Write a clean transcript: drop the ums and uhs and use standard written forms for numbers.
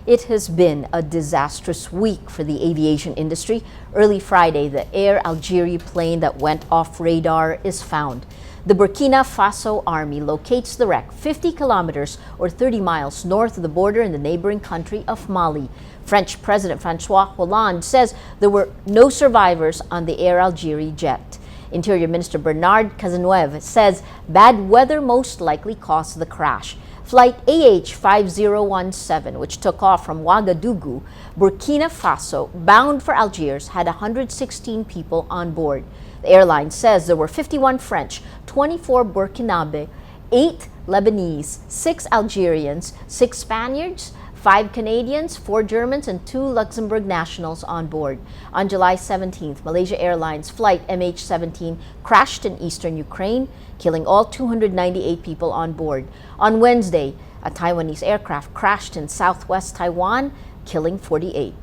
It has been a disastrous week for the aviation industry. Early Friday, the Air Algerie plane that went off radar is found. The Burkina Faso Army locates the wreck 50 kilometers or 30 miles north of the border in the neighboring country of Mali. French President François Hollande says there were no survivors on the Air Algerie jet. Interior Minister Bernard Cazeneuve says bad weather most likely caused the crash. Flight AH5017, which took off from Ouagadougou, Burkina Faso, bound for Algiers, had 116 people on board. The airline says there were 51 French, 24 Burkinabe, 8 Lebanese, 6 Algerians, 6 Spaniards, 5 Canadians, 4 Germans, and 2 Luxembourg nationals on board. On July 17th, Malaysia Airlines flight MH17 crashed in eastern Ukraine, killing all 298 people on board. On Wednesday, a Taiwanese aircraft crashed in southwest Taiwan, killing 48.